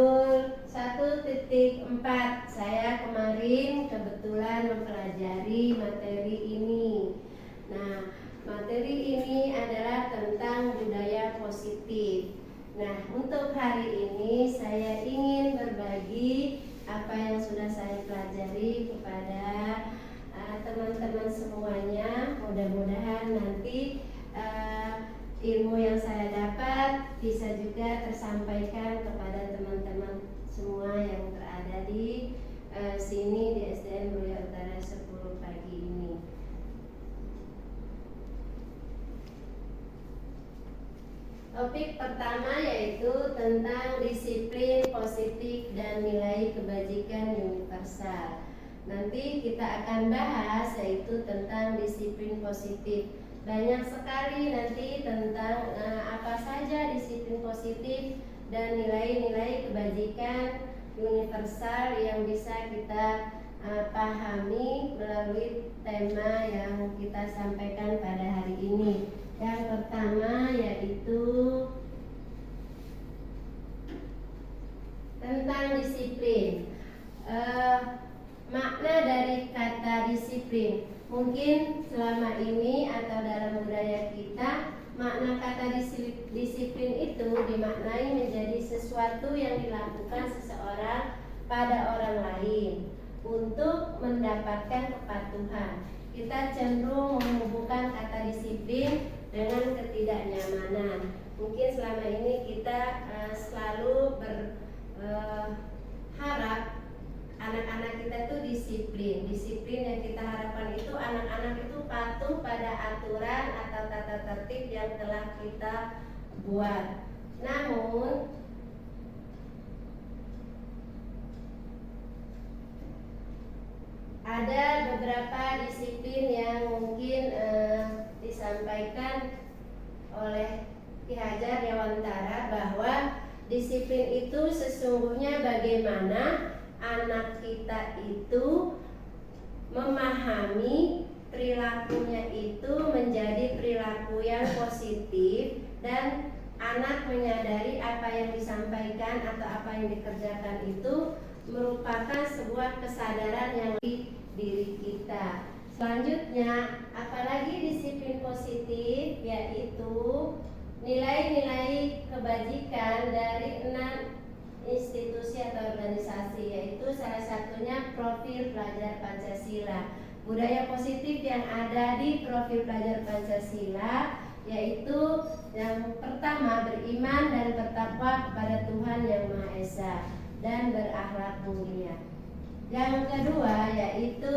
modul 1.4 saya kemarin kebetulan mempelajari materi ini. Nah, materi ini adalah tentang budaya positif. Nah, untuk hari ini saya ingin berbagi apa yang sudah saya pelajari kepada teman-teman semuanya. Mudah-mudahan nanti ilmu yang saya dapat bisa juga tersampaikan kepada teman-teman semua yang berada di sini di SDN Mulia Utara 10 pagi ini. Topik pertama yaitu tentang disiplin positif dan nilai kebajikan universal. Nanti kita akan bahas yaitu tentang disiplin positif. Banyak sekali nanti tentang apa saja disiplin positif dan nilai-nilai kebajikan universal yang bisa kita pahami melalui tema yang kita sampaikan pada hari ini. Yang pertama yaitu tentang disiplin. Makna dari kata disiplin, mungkin selama ini atau dalam budaya kita, makna kata disiplin itu dimaknai menjadi sesuatu yang dilakukan seseorang pada orang lain untuk mendapatkan kepatuhan. Kita cenderung menghubungkan kata disiplin dengan ketidaknyamanan. Mungkin selama ini kita selalu berharap anak-anak kita tuh disiplin yang kita harapkan itu anak-anak itu patuh pada aturan atau tata tertib yang telah kita buat. Namun ada beberapa disiplin yang mungkin disampaikan oleh Ki Hajar Dewantara bahwa disiplin itu sesungguhnya bagaimana anak kita itu memahami perilakunya itu menjadi perilaku yang positif dan anak menyadari apa yang disampaikan atau apa yang dikerjakan itu merupakan sebuah kesadaran yang di diri kita. Selanjutnya, apalagi disiplin positif yaitu nilai-nilai kebajikan dari 6 institusi atau organisasi, yaitu salah satunya profil pelajar Pancasila. Budaya positif yang ada di profil pelajar Pancasila yaitu yang pertama beriman dan bertakwa kepada Tuhan Yang Maha Esa dan berakhlak mulia. Yang kedua yaitu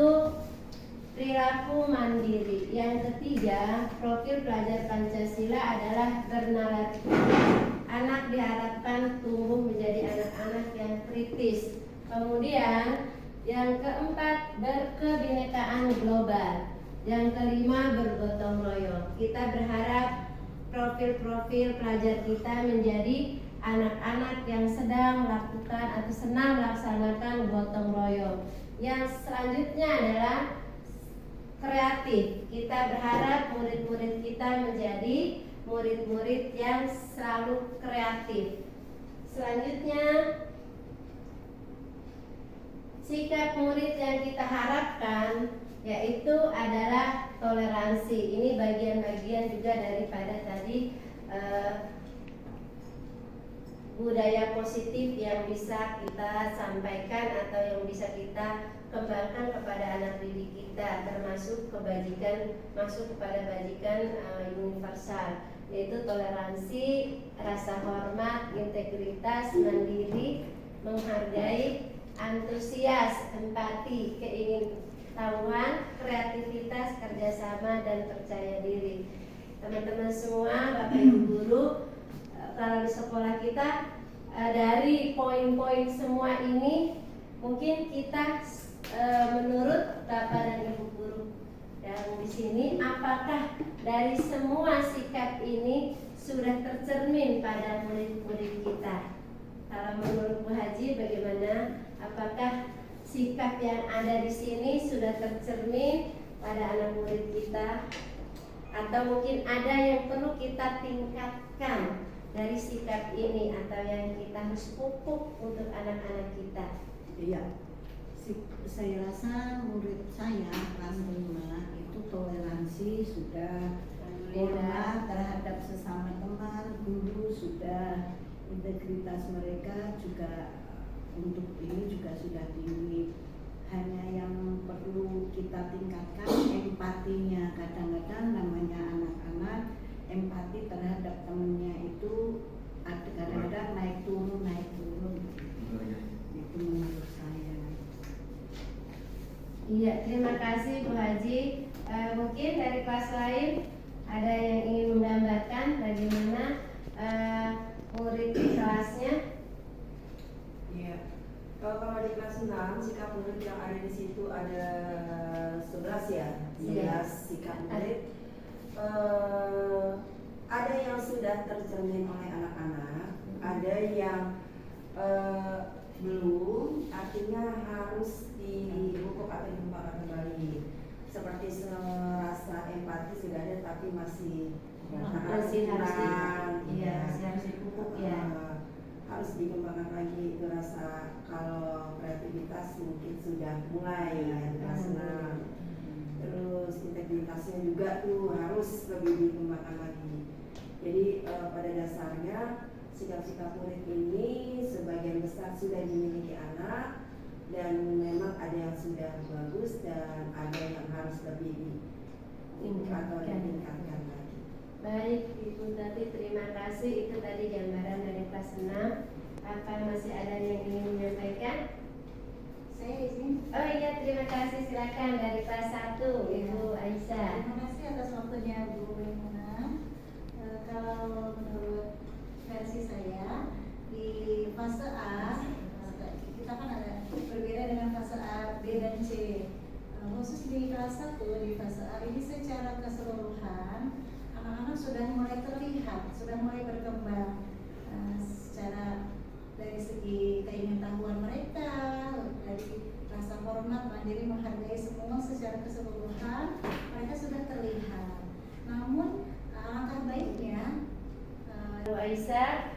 perilaku mandiri. Yang ketiga, profil pelajar Pancasila adalah bernalar kritis. Anak diharapkan tumbuh menjadi anak-anak yang kritis. Kemudian yang keempat, berkebinekaan global. Yang kelima, bergotong royong. Kita berharap profil-profil pelajar kita menjadi anak-anak yang sedang melakukan atau senang melaksanakan gotong royong. Yang selanjutnya adalah kreatif. Kita berharap murid-murid kita menjadi murid-murid yang selalu kreatif. Selanjutnya, sikap murid yang kita harapkan yaitu adalah toleransi. Ini bagian-bagian juga daripada tadi budaya positif yang bisa kita sampaikan atau yang bisa kita kembangkan kepada anak didik kita, termasuk kebajikan, masuk kepada bajikan universal, yaitu toleransi, rasa hormat, integritas, mandiri, menghargai, antusias, empati, keingintahuan, kreativitas, kerjasama, dan percaya diri. Teman-teman semua, Bapak Ibu guru, kalau di sekolah kita dari poin-poin semua ini mungkin kita menurut Bapak dan Ibu guru yang di sini, apakah dari semua sikap ini sudah tercermin pada murid-murid kita? Kalau menurut Bu Haji bagaimana? Apakah sikap yang ada di sini sudah tercermin pada anak murid kita? Atau mungkin ada yang perlu kita tingkatkan dari sikap ini atau yang kita harus pupuk untuk anak-anak kita? Iya, saya rasa murid saya kelas 5 itu toleransi sudah, hormat terhadap sesama teman, guru sudah, integritas mereka juga untuk ini juga sudah tinggi. Hanya yang perlu kita tingkatkan empatinya. Kadang-kadang namanya anak-anak, empati terhadap temennya itu kadang-kadang naik turun. Itu menurut saya. Iya, terima kasih Bu Haji. Mungkin dari kelas lain ada yang ingin menggambarkan bagaimana murid di kelasnya? Iya. Kalau di kelas 6 sikap murid yang ada di situ ada 11 ya, 11 sikap murid. Ada yang sudah tercermin oleh anak-anak, ada yang belum, artinya harus dipupuk atau dikembangkan kembali. Seperti rasa empati sudah ada tapi masih kurang, harus dipupuk ya. Harus dikembangkan lagi itu rasa. Kalau kreativitas mungkin sudah mulai ya di kelas 6. Terus integritasnya juga tuh harus lebih dikembangkan lagi. Jadi pada dasarnya sikap-sikap murid ini sebagian besar sudah dimiliki anak, dan memang ada yang sudah bagus dan ada yang harus lebih ditingkatkan lagi. Baik Ibu Tati, terima kasih. Itu tadi gambaran dari kelas 6. Apa masih ada yang ingin menyampaikan? Saya izin. Oh iya, terima kasih. Silakan dari kelas 1 Ibu Aisyah. Terima kasih atas waktunya Bu Muna. Kalau menurut versi saya di fase A kita kan ada berbeda dengan fase A, B dan C. Khusus di kelas 1 di fase A ini secara keseluruhan anak-anak sudah mulai terlihat, sudah mulai berkembang secara dari segi keingintahuan mereka, dari rasa hormat, mandiri, menghargai semua secara keseluruhan mereka sudah terlihat. Namun alangkah baiknya Bu Aisyah,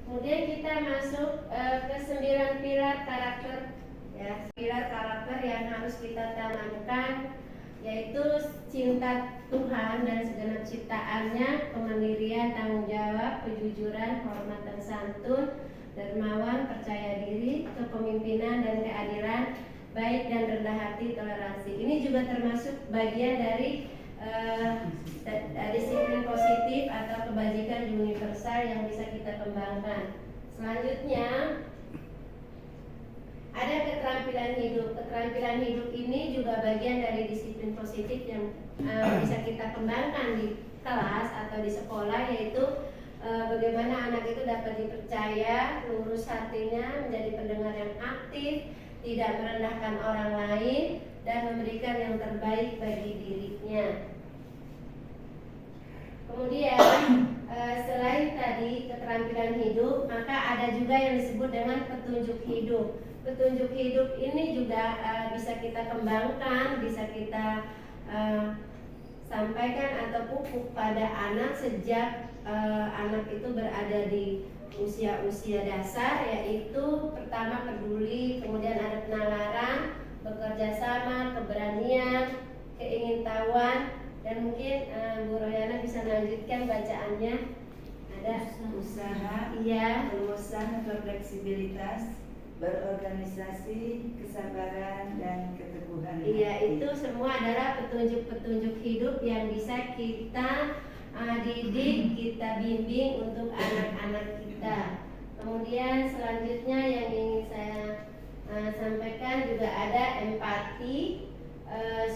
kemudian kita masuk ke 9 pilar karakter ya. Pilar karakter yang harus kita tanamkan yaitu cinta Tuhan dan segenap ciptaannya, kemandirian, tanggung jawab, kejujuran, hormat dan santun, dermawan, percaya diri, kepemimpinan dan keadilan, baik dan rendah hati, toleransi. Ini juga termasuk bagian dari disiplin positif atau kebajikan universal yang bisa kita kembangkan. Selanjutnya ada keterampilan hidup. Keterampilan hidup ini juga bagian dari disiplin positif yang bisa kita kembangkan di kelas atau di sekolah, yaitu bagaimana anak itu dapat dipercaya, lurus hatinya, menjadi pendengar yang aktif, tidak merendahkan orang lain, dan memberikan yang terbaik bagi dirinya. Kemudian selain tadi keterampilan hidup, maka ada juga yang disebut dengan petunjuk hidup. Petunjuk hidup ini juga bisa kita kembangkan, bisa kita sampaikan atau pupuk pada anak sejak anak itu berada di usia-usia dasar, yaitu pertama peduli, kemudian ada penalaran, bekerja sama, keberanian, keingintahuan, dan mungkin Bu Royana bisa melanjutkan bacaannya. Ada usaha, iya, berusaha, berfleksibilitas, berorganisasi, kesabaran, dan keteguhan. Iya, itu semua adalah petunjuk-petunjuk hidup yang bisa kita didik, kita bimbing untuk anak-anak kita. Kemudian selanjutnya yang ingin saya sampaikan juga ada empati,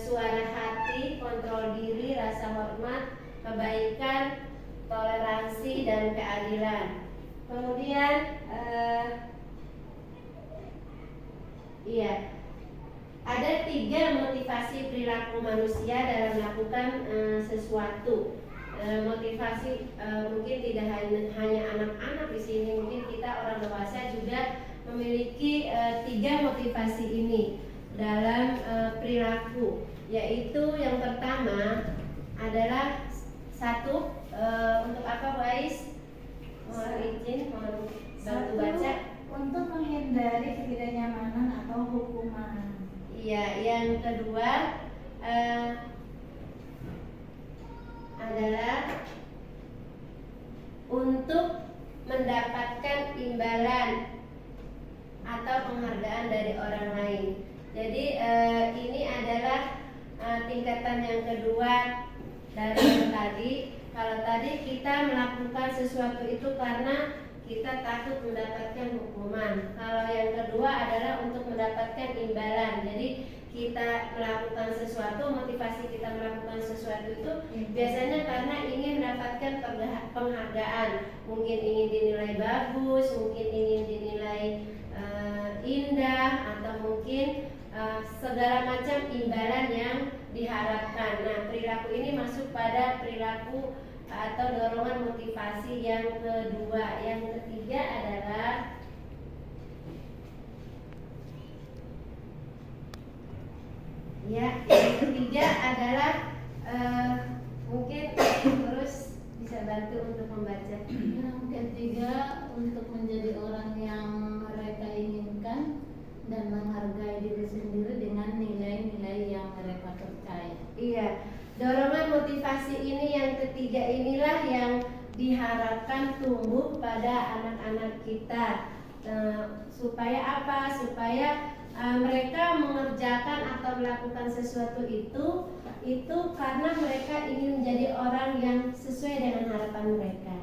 suara hati, kontrol diri, rasa hormat, kebaikan, toleransi, dan keadilan. Kemudian iya, ada 3 motivasi perilaku manusia dalam melakukan sesuatu. Motivasi mungkin tidak hanya anak-anak di sini, mungkin kita orang dewasa juga memiliki 3 motivasi ini dalam perilaku, yaitu yang pertama adalah satu, untuk apa, Bu Ais? Mohon izin, mohon bantu Satu, baca. untuk menghindari ketidaknyamanan atau hukuman. Iya, yang kedua adalah untuk mendapatkan imbalan atau penghargaan dari orang lain. Jadi ini adalah tingkatan yang kedua dari yang tadi. Kalau tadi kita melakukan sesuatu itu karena kita takut mendapatkan hukuman. Kalau yang kedua adalah untuk mendapatkan imbalan. Jadi kita melakukan sesuatu, motivasi kita melakukan sesuatu itu biasanya karena ingin mendapatkan penghargaan. Mungkin ingin dinilai bagus, mungkin ingin dinilai indah, atau mungkin segala macam imbalan yang diharapkan. Nah, perilaku ini masuk pada perilaku atau dorongan motivasi yang kedua. Yang ketiga adalah yang ketiga adalah mungkin terus bisa bantu untuk membaca. Yang ketiga, untuk menjadi orang yang mereka inginkan dan menghargai diri sendiri dengan nilai-nilai yang mereka percaya. Iya, dorongan motivasi ini yang ketiga inilah yang diharapkan tumbuh pada anak-anak kita. Supaya apa? Supaya mereka mengerjakan atau melakukan sesuatu itu karena mereka ingin menjadi orang yang sesuai dengan harapan mereka.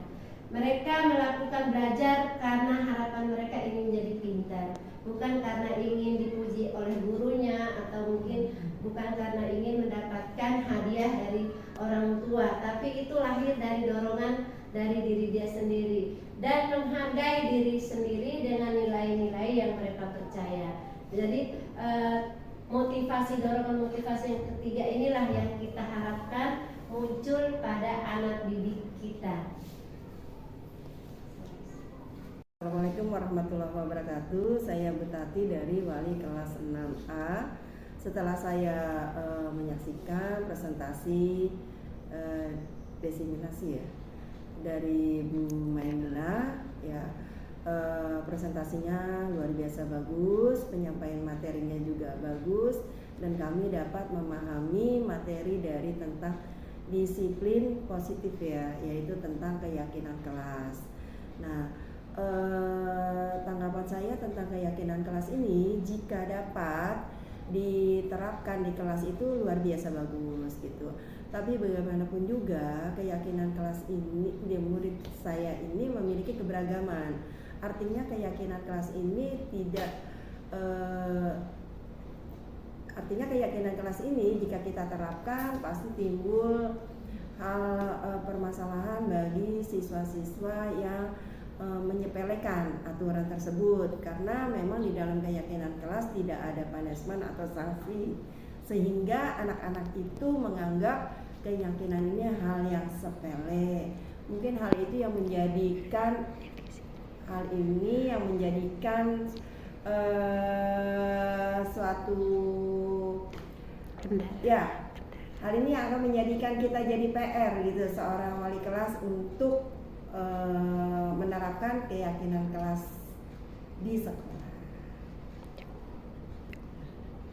Mereka melakukan belajar karena harapan mereka ingin menjadi pintar, bukan karena ingin dipuji oleh gurunya, atau mungkin bukan karena ingin mendapatkan hadiah dari orang tua, tapi itu lahir dari dorongan dari diri dia sendiri dan menghargai diri sendiri dengan nilai-nilai yang mereka percaya. Jadi dorongan motivasi yang ketiga inilah yang kita harapkan muncul pada anak didik kita. Assalamualaikum warahmatullahi wabarakatuh. Saya Bu Tati dari Wali kelas 6A. Setelah saya menyaksikan presentasi diseminasi dari Bu Maimunah, presentasinya luar biasa bagus, penyampaian materinya juga bagus, dan kami dapat memahami materi dari tentang disiplin positif yaitu tentang keyakinan kelas. Nah, tanggapan saya tentang keyakinan kelas ini, jika dapat diterapkan di kelas itu luar biasa bagus gitu. Tapi bagaimanapun juga keyakinan kelas ini, murid saya ini memiliki keberagaman. Artinya keyakinan kelas ini artinya keyakinan kelas ini jika kita terapkan pasti timbul hal permasalahan bagi siswa-siswa yang menyepelekan aturan tersebut, karena memang di dalam keyakinan kelas tidak ada punishment atau sanksi, sehingga anak-anak itu menganggap keyakinan ini hal yang sepele. Mungkin hal itu yang menjadikan hal ini akan menjadikan kita jadi PR gitu, seorang wali kelas untuk menerapkan keyakinan kelas di sekolah.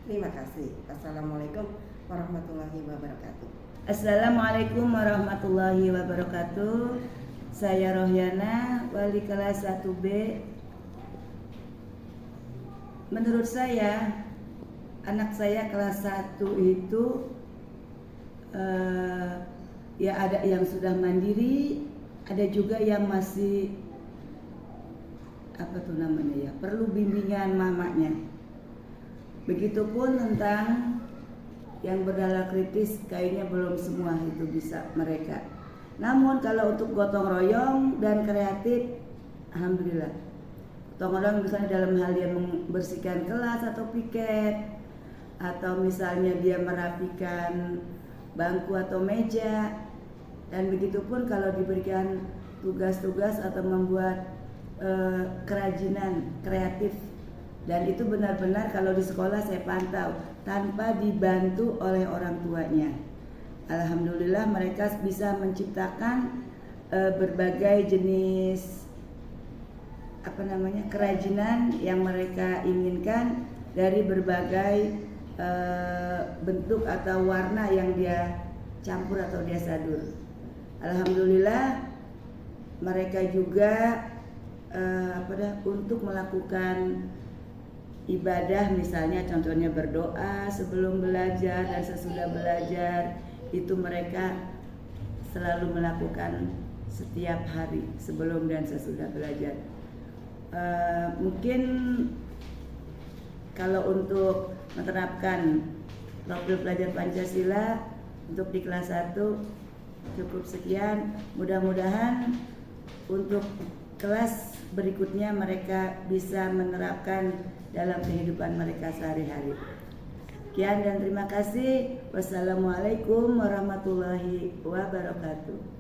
Terima kasih. Assalamualaikum warahmatullahi wabarakatuh. Assalamualaikum warahmatullahi wabarakatuh. Saya Rohyana, wali kelas 1B. Menurut saya, anak saya kelas 1 itu ada yang sudah mandiri, ada juga yang masih perlu bimbingan mamanya. Begitupun tentang yang berdala kritis, kayaknya belum semua itu bisa mereka. Namun kalau untuk gotong royong dan kreatif, alhamdulillah. Gotong royong misalnya dalam hal dia membersihkan kelas atau piket, atau misalnya dia merapikan bangku atau meja, dan begitupun kalau diberikan tugas-tugas atau membuat kerajinan kreatif, dan itu benar-benar kalau di sekolah saya pantau tanpa dibantu oleh orang tuanya. Alhamdulillah mereka bisa menciptakan berbagai jenis kerajinan yang mereka inginkan dari berbagai bentuk atau warna yang dia campur atau dia sadur. Alhamdulillah mereka juga untuk melakukan ibadah, misalnya contohnya berdoa sebelum belajar dan sesudah belajar, itu mereka selalu melakukan setiap hari sebelum dan sesudah belajar. Mungkin kalau untuk menerapkan profil pelajar Pancasila untuk di kelas 1 cukup sekian. Mudah-mudahan untuk kelas berikutnya mereka bisa menerapkan dalam kehidupan mereka sehari-hari. Sekian dan terima kasih. Wassalamualaikum warahmatullahi wabarakatuh.